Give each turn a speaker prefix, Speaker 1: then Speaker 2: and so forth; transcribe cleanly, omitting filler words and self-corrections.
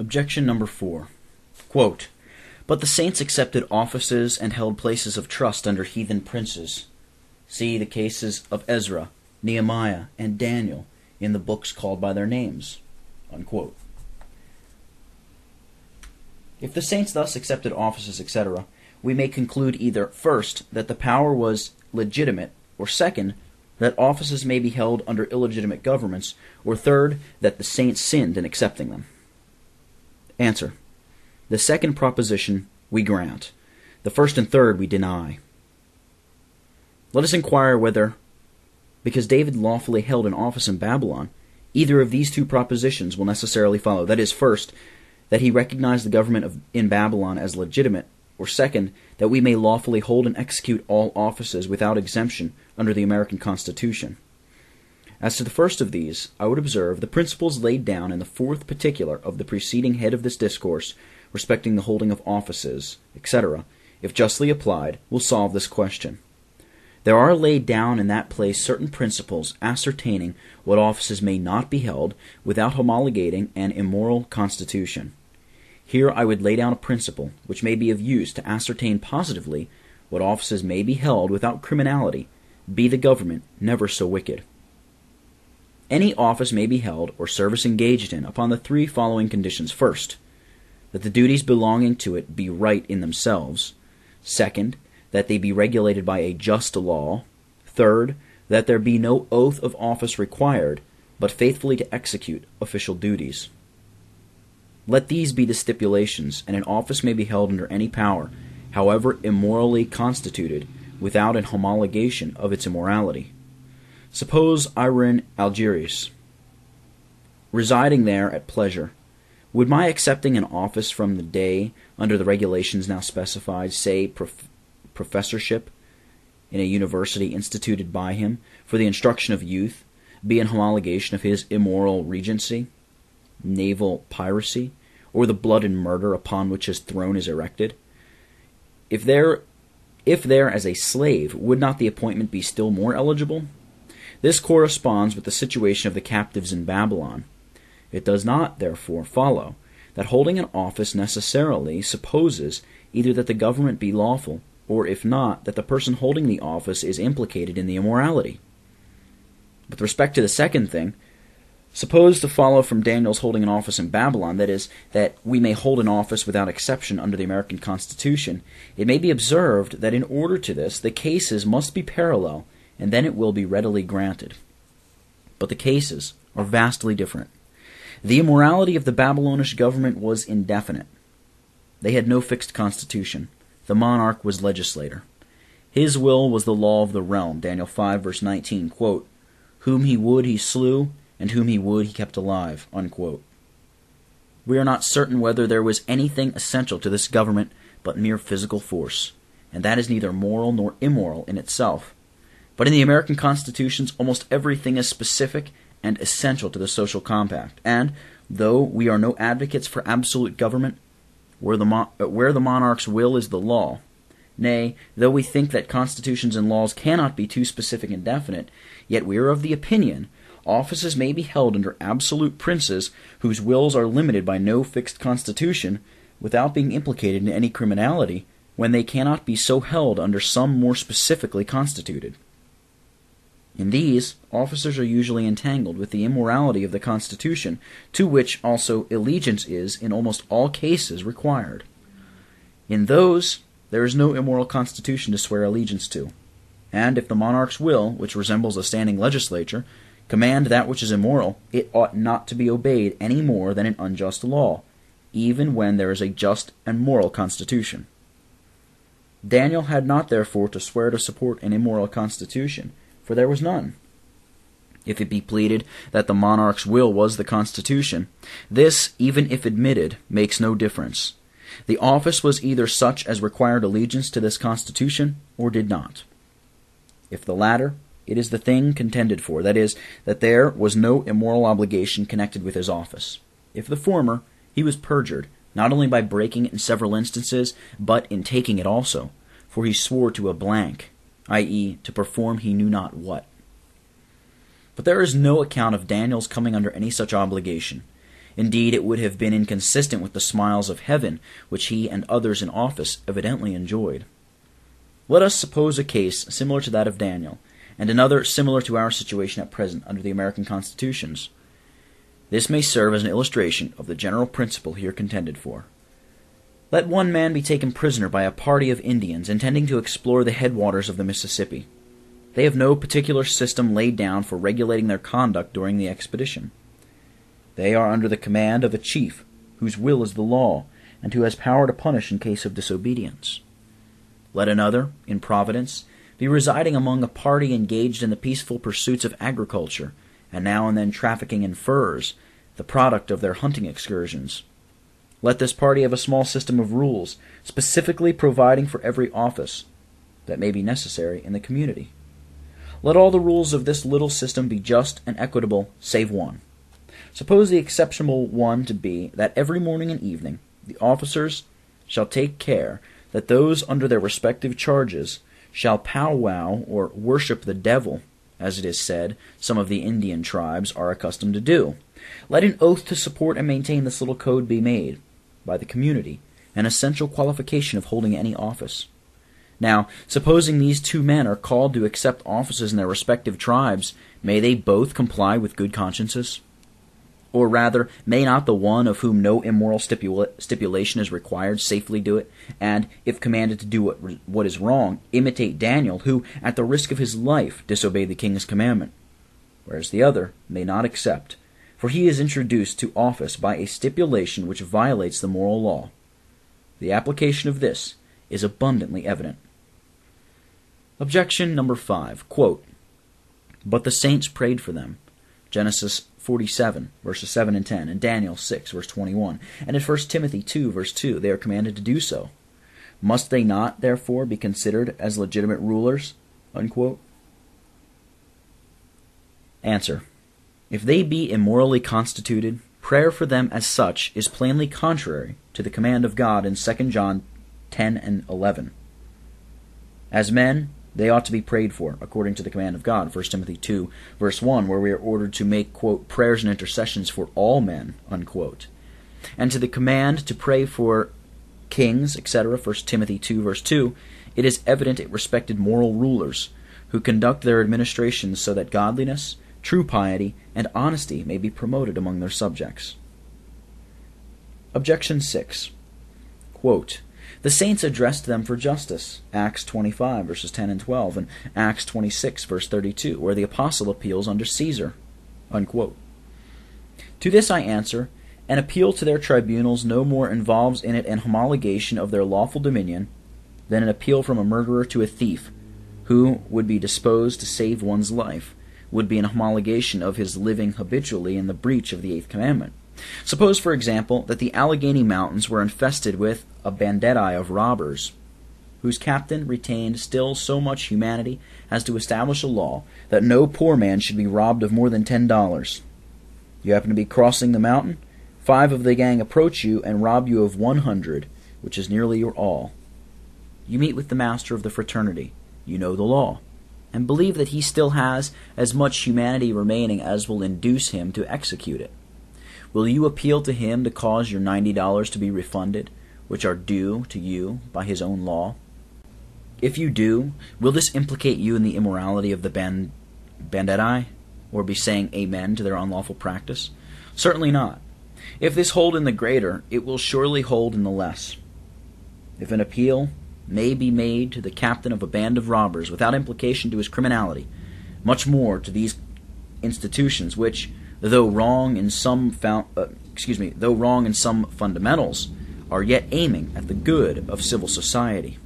Speaker 1: Objection number 4. Quote, "But the saints accepted offices and held places of trust under heathen princes. See the cases of Ezra, Nehemiah, and Daniel in the books called by their names." Unquote. If the saints thus accepted offices, etc., we may conclude either, first, that the power was legitimate, or second, that offices may be held under illegitimate governments, or third, that the saints sinned in accepting them. Answer. The second proposition we grant. The first and third we deny. Let us inquire whether, because David lawfully held an office in Babylon, either of these two propositions will necessarily follow. That is, first, that he recognized the government in Babylon as legitimate, or second, that we may lawfully hold and execute all offices without exemption under the American Constitution. As to the first of these, I would observe the principles laid down in the fourth particular of the preceding head of this discourse respecting the holding of offices, etc., if justly applied, will solve this question. There are laid down in that place certain principles ascertaining what offices may not be held without homologating an immoral constitution. Here I would lay down a principle which may be of use to ascertain positively what offices may be held without criminality, be the government never so wicked. Any office may be held or service engaged in upon the three following conditions. First, that the duties belonging to it be right in themselves. Second, that they be regulated by a just law. Third, that there be no oath of office required, but faithfully to execute official duties. Let these be the stipulations, and an office may be held under any power, however immorally constituted, without an homologation of its immorality. Suppose I were in Algiers, residing there at pleasure. Would my accepting an office from the day under the regulations now specified, say professorship in a university instituted by him for the instruction of youth, be an homologation of his immoral regency, naval piracy, or the blood and murder upon which his throne is erected? If there as a slave, would not the appointment be still more eligible? This corresponds with the situation of the captives in Babylon. It does not, therefore, follow that holding an office necessarily supposes either that the government be lawful, or if not, that the person holding the office is implicated in the immorality. With respect to the second thing, suppose to follow from Daniel's holding an office in Babylon, that is, that we may hold an office without exception under the American Constitution, it may be observed that in order to this, the cases must be parallel, and then it will be readily granted. But the cases are vastly different. The immorality of the Babylonish government was indefinite. They had no fixed constitution. The monarch was legislator. His will was the law of the realm, Daniel 5, verse 19, quote, "Whom he would he slew, and whom he would he kept alive," unquote. We are not certain whether there was anything essential to this government but mere physical force, and that is neither moral nor immoral in itself. But in the American constitutions, almost everything is specific and essential to the social compact, and, though we are no advocates for absolute government, where the monarch's will is the law, nay, though we think that constitutions and laws cannot be too specific and definite, yet we are of the opinion offices may be held under absolute princes whose wills are limited by no fixed constitution, without being implicated in any criminality, when they cannot be so held under some more specifically constituted. In these, officers are usually entangled with the immorality of the Constitution, to which also allegiance is, in almost all cases, required. In those, there is no immoral constitution to swear allegiance to, and if the monarch's will, which resembles a standing legislature, command that which is immoral, it ought not to be obeyed any more than an unjust law, even when there is a just and moral constitution. Daniel had not therefore to swear to support an immoral constitution, for there was none. If it be pleaded that the monarch's will was the Constitution, this, even if admitted, makes no difference. The office was either such as required allegiance to this Constitution, or did not. If the latter, it is the thing contended for, that is, that there was no immoral obligation connected with his office. If the former, he was perjured, not only by breaking it in several instances, but in taking it also, for he swore to a blank, i.e., to perform he knew not what. But there is no account of Daniel's coming under any such obligation. Indeed, it would have been inconsistent with the smiles of heaven, which he and others in office evidently enjoyed. Let us suppose a case similar to that of Daniel, and another similar to our situation at present under the American constitutions. This may serve as an illustration of the general principle here contended for. Let one man be taken prisoner by a party of Indians intending to explore the headwaters of the Mississippi. They have no particular system laid down for regulating their conduct during the expedition. They are under the command of a chief, whose will is the law, and who has power to punish in case of disobedience. Let another, in Providence, be residing among a party engaged in the peaceful pursuits of agriculture, and now and then trafficking in furs, the product of their hunting excursions. Let this party have a small system of rules, specifically providing for every office that may be necessary in the community. Let all the rules of this little system be just and equitable, save one. Suppose the exceptional one to be that every morning and evening the officers shall take care that those under their respective charges shall powwow or worship the devil, as it is said some of the Indian tribes are accustomed to do. Let an oath to support and maintain this little code be made by the community, an essential qualification of holding any office. Now, supposing these two men are called to accept offices in their respective tribes, may they both comply with good consciences? Or rather, may not the one of whom no immoral stipulation is required safely do it, and, if commanded to do what is wrong, imitate Daniel, who, at the risk of his life, disobeyed the king's commandment? Whereas the other may not accept, for he is introduced to office by a stipulation which violates the moral law. The application of this is abundantly evident. Objection number 5, quote, "But the saints prayed for them." Genesis 47, verses 7 and 10, and Daniel 6, verse 21, and in 1 Timothy 2, verse 2, they are commanded to do so. Must they not, therefore, be considered as legitimate rulers? Unquote. Answer. If they be immorally constituted, prayer for them as such is plainly contrary to the command of God in 2 John 10 and 11. As men, they ought to be prayed for, according to the command of God, 1 Timothy 2, verse 1, where we are ordered to make, quote, prayers and intercessions for all men, unquote. And to the command to pray for kings, etc., 1 Timothy 2, verse 2, it is evident it respected moral rulers, who conduct their administrations so that godliness, true piety, and honesty may be promoted among their subjects. Objection 6. Quote, "The saints addressed them for justice," Acts 25, verses 10 and 12, and Acts 26, verse 32, where the apostle appeals under Caesar. Unquote. To this I answer, an appeal to their tribunals no more involves in it an homologation of their lawful dominion than an appeal from a murderer to a thief, who would be disposed to save one's life, would be an homologation of his living habitually in the breach of the 8th commandment. Suppose, for example, that the Allegheny Mountains were infested with a banditti of robbers, whose captain retained still so much humanity as to establish a law that no poor man should be robbed of more than $10. You happen to be crossing the mountain, 5 of the gang approach you and rob you of 100, which is nearly your all. You meet with the master of the fraternity. You know the law, and believe that he still has as much humanity remaining as will induce him to execute it. Will you appeal to him to cause your $90 to be refunded, which are due to you by his own law? If you do, will this implicate you in the immorality of the banditti, or be saying amen to their unlawful practice? Certainly not. If this hold in the greater, it will surely hold in the less. If an appeal may be made to the captain of a band of robbers without implication to his criminality, much more to these institutions which, though wrong in some fundamentals, are yet aiming at the good of civil society.